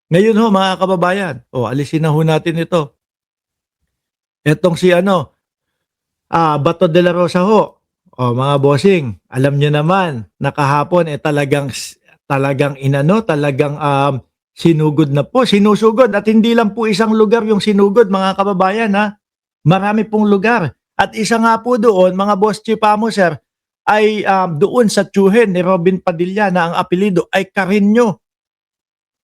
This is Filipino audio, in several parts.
Ngayon ho mga kababayan, alisin na ho natin ito. Etong si ano, Bato de la Rosa ho. Mga bossing, alam niyo naman na kahapon, talagang inano, talagang, sinugod na po, sinusugod at hindi lang po isang lugar yung sinugod mga kababayan, ha. Marami pong lugar at isa nga po doon mga boss Chipamo sir, ay, doon sa tiyuhin ni Robin Padilla na ang apelyido ay Carreño.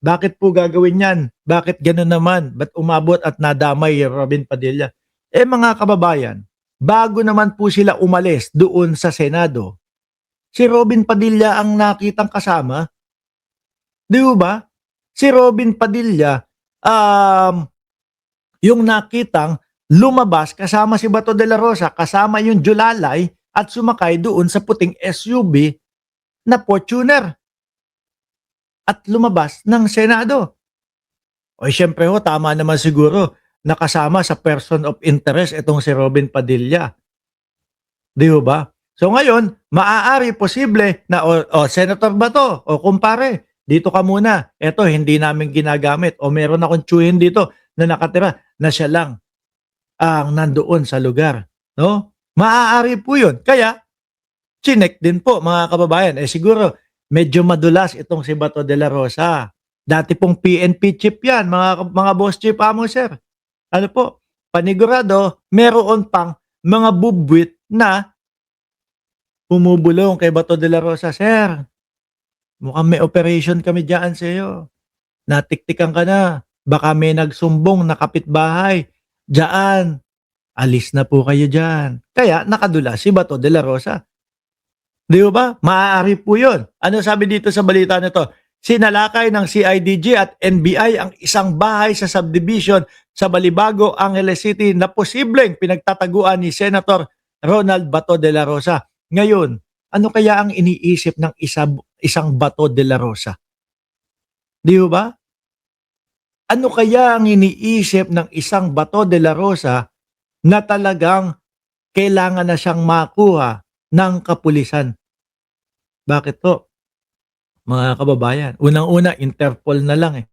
Bakit po gagawin 'yan? Bakit gano'n naman? Ba't umabot at nadamay yung Robin Padilla? Mga kababayan, bago naman po sila umalis doon sa Senado, si Robin Padilla ang nakitang kasama, 'di ho ba? Si Robin Padilla, um, yung nakitang lumabas kasama si Bato de la Rosa, kasama yung Julalay at sumakay doon sa puting SUV na Fortuner at lumabas ng Senado. Siyempre ho, tama naman siguro nakasama sa person of interest itong si Robin Padilla, 'di ho ba? So ngayon, maaari posible na, senator ba 'to? Kumpare, dito ka muna. Eto hindi namin ginagamit o meron akong tiyuhin dito na nakatira na siya lang ang nandoon sa lugar, 'no? Maaari po 'yun. Kaya chineck din po mga kababayan. Siguro medyo madulas itong si Bato de la Rosa. Dati pong PNP chief 'yan mga boss chief amo sir. Ano po, panigurado meron pang mga bubwit na bumubulong kay Bato de la Rosa, "Sir, mukhang may operation kami diyaan sa'yo. Natiktikan ka na. Baka may nagsumbong na kapitbahay diyaan. Alis na po kayo diyan." Kaya nakadula si Bato de la Rosa. 'Di ho ba? Maaari po 'yun. Ano sabi dito sa balita na 'to? Sinalakay ng CIDG at NBI ang isang bahay sa subdivision sa Balibago, Angeles City na posibleng pinagtataguan ni Senator Ronald Bato de la Rosa. Ngayon, ano kaya ang iniisip ng isang Bato de la Rosa? 'Di ho ba? Ano kaya ang iniisip ng isang Bato de la Rosa na talagang kailangan na siyang makuha ng kapulisan? Bakit po, mga kababayan? Unang-una, Interpol na lang, eh.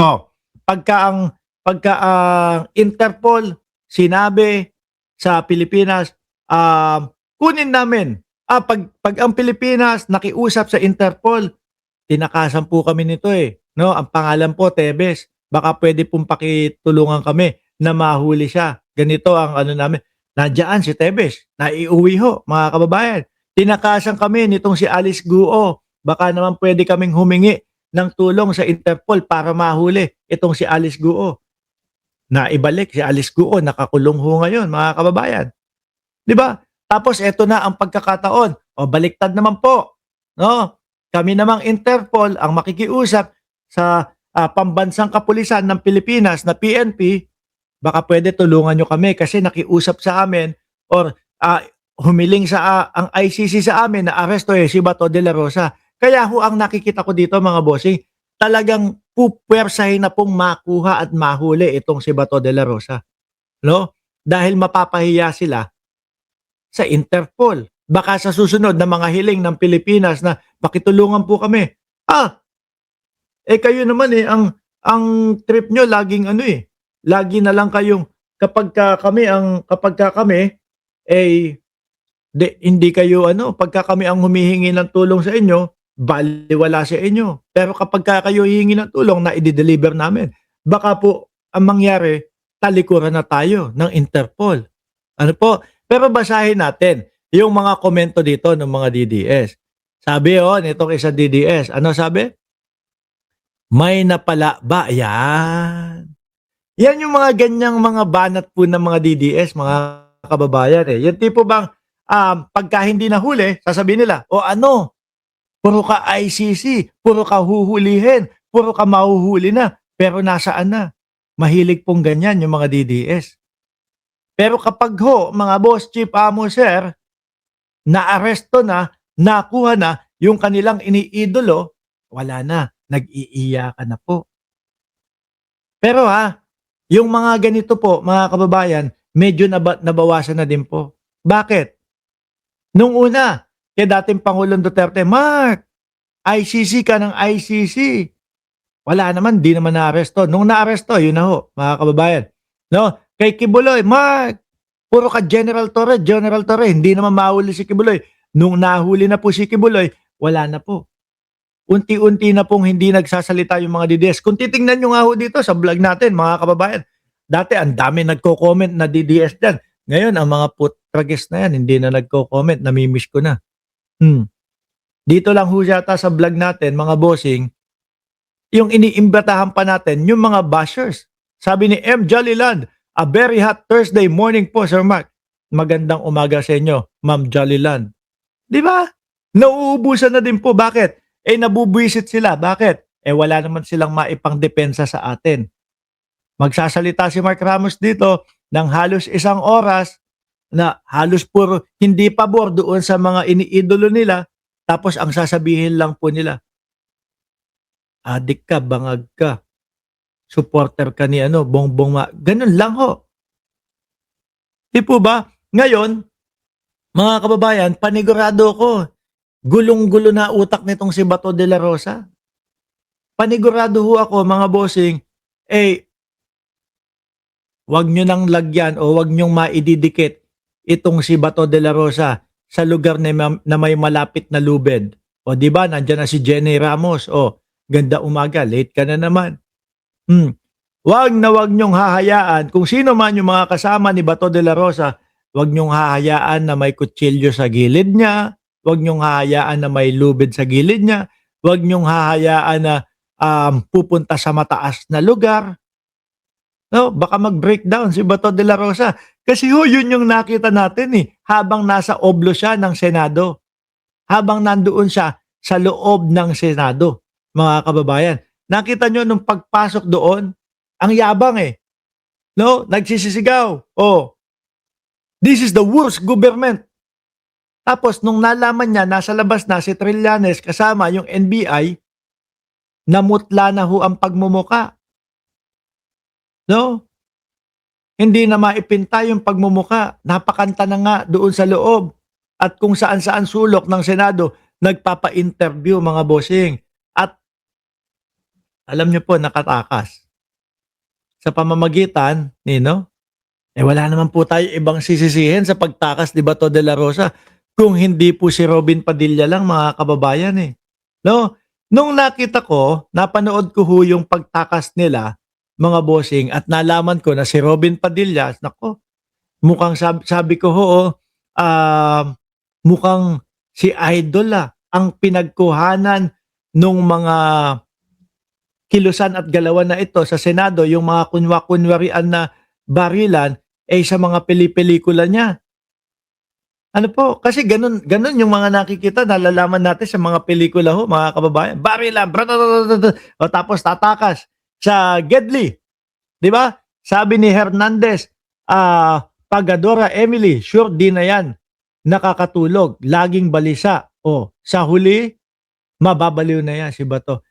Oh, pagka ang pagka ang Interpol sinabi sa Pilipinas, kunin namin, 'pag ang Pilipinas nakiusap sa Interpol, tinakasan po kami nito, eh, 'no, ang pangalan po Tebes, baka puwede pong pakitulungan kami na mahuli siya. Ganito ang ano namin, nandiyan si Tebes, naiuwi ho, mga kababayan. Tinakasan kami nitong si Alice Guo, baka naman puwede kaming humingi ng tulong sa Interpol para mahuli itong si Alice Guo. Naibalik si Alice Guo, nakakulong ho ngayon, mga kababayan, 'di ba? Tapos eto na ang pagkakataon, baliktad naman po, 'no? Kami namang Interpol ang makikiusap sa, pambansang kapulisan ng Pilipinas na PNP, baka puwede tulungan niyo kami kasi nakiusap sa amin or, humiling ang ICC sa amin na arestuhin si Bato de la Rosa. Kaya ho ang nakikita ko dito mga bossing, talagang pupuwersahin na pong makuha at mahuli itong si Bato de la Rosa, 'no? Dahil mapapahiya sila sa Interpol. Baka sa susunod na mga hiling ng Pilipinas na pakitulungan po kami, ah, kayo naman, ang trip niyo laging ano, lagi na lang kayong kapagka kami, eh, hindi kayo ano, pagka kami ang humihingi ng tulong sa inyo, balewala sa inyo. Pero kapagka kayo hihingi ng tulong na ide-deliver namin, baka po ang mangyari, talikuran na tayo ng Interpol. Ano po? Pero basahin natin yung mga komento dito ng mga DDS. Sabi nitong isang DDS, ano sabi? May napala ba? Yan. Yan yung mga ganyang mga banat po ng mga DDS, mga kababayan, eh. Yung tipo bang, pagka hindi nahuli, sasabihin nila, "O ano, puro ka ICC, puro ka huhulihin, puro ka mahuhuli na, pero nasaan na?" Mahilig pong ganyan yung mga DDS. Pero kapag ho, mga boss, chief, amo, sir, naaresto na, nakuha na yung kanilang iniidolo, wala na, nag-iiyakan na po. Pero yung mga ganito po, mga kababayan, medyo nabawasan na din po. Bakit? Nung una, kay dating Pangulong Duterte, "Mark, ICC ka ng ICC." Wala naman, 'di naman naaresto. Nung naaresto, yun na ho, mga kababayan. 'No? Kay Kibuloy, "Mark, puro ka General Torre, hindi naman mahuli si Kibuloy." Nung nahuli na po si Kibuloy, wala na po. Unti-unti na pong hindi nagsasalita yung mga DDS. Kung titingnan niyo nga ho dito sa vlog natin, mga kababayan, dati ang dami nagko-comment na DDS diyan. Ngayon ang mga putragis na yan, hindi na nagko-comment, nami-miss ko na. Dito lang ho yata sa vlog natin, mga bossing, yung iniimbatahan pa natin, yung mga bashers. Sabi ni M. Jollyland, "A very hot Thursday morning po, Sir Mark." Magandang umaga sa inyo, Ma'am Jollyland. Di ba? Nauubusan na din po. Bakit? Nabubwisit sila. Bakit? Wala naman silang maipangdepensa sa atin. Magsasalita si Mark Ramos dito ng halos 1 oras na halos puro hindi pabor doon sa mga iniidolo nila, tapos ang sasabihin lang po nila, adik ka, bangag ka, supporter ka ni Bongbong ganun lang ho. Di po ba? Ngayon, mga kababayan, panigurado ko, gulong-gulo na utak nitong si Bato de la Rosa. Panigurado ho ako, mga bossing, wag nyo nang lagyan o wag nyong maididikit itong si Bato de la Rosa sa lugar na may malapit na lubid. O di ba, nandiyan na si Jenny Ramos. O, ganda umaga, late ka na naman. Wag na wag nyong hahayaan, kung sino man yung mga kasama ni Bato de la Rosa, wag nyong hahayaan na may kutsilyo sa gilid niya, wag nyong hahayaan na may lubid sa gilid niya, wag nyong hahayaan na pupunta sa mataas na lugar. No, baka mag-breakdown si Bato de la Rosa. Kasi yun yung nakita natin habang nasa oblo siya ng Senado. Habang nandoon siya sa loob ng Senado, mga kababayan. Nakita nyo nung pagpasok doon, ang yabang No, nagsisisigaw. Oh, this is the worst government. Tapos nung nalaman niya, nasa labas na si Trillanes kasama yung NBI, namutla na ho ang pagmumuka. No? Hindi na maipinta yung pagmumuka. Napakanta na nga doon sa loob. At kung saan-saan sulok ng Senado, nagpapa-interview, mga bossing. At alam niyo po, nakatakas. Sa pamamagitan, wala naman po tayo ibang sisisihin sa pagtakas ni Bato de la Rosa kung hindi po si Robin Padilla lang, mga kababayan No? Nung nakita ko, napanood ko ho yung pagtakas nila, mga bossing, at nalaman ko na si Robin Padilla, nako, mukhang sabi ko mukhang si Idol ang pinagkuhanan nung mga kilusan at galawan na ito sa Senado, yung mga kunwa-kunwarian na barilan, sa mga pelikula niya. Ano po, kasi ganun yung mga nakikita, nalalaman natin sa mga pelikula ho, mga kababayan. Barilan, o tapos tatakas sa Gedli. Di ba? Sabi ni Hernandez, Pagadora Emily, sure di na yan. Nakakatulog, laging balisa. O, sa huli, mababaliw na yan si Bato.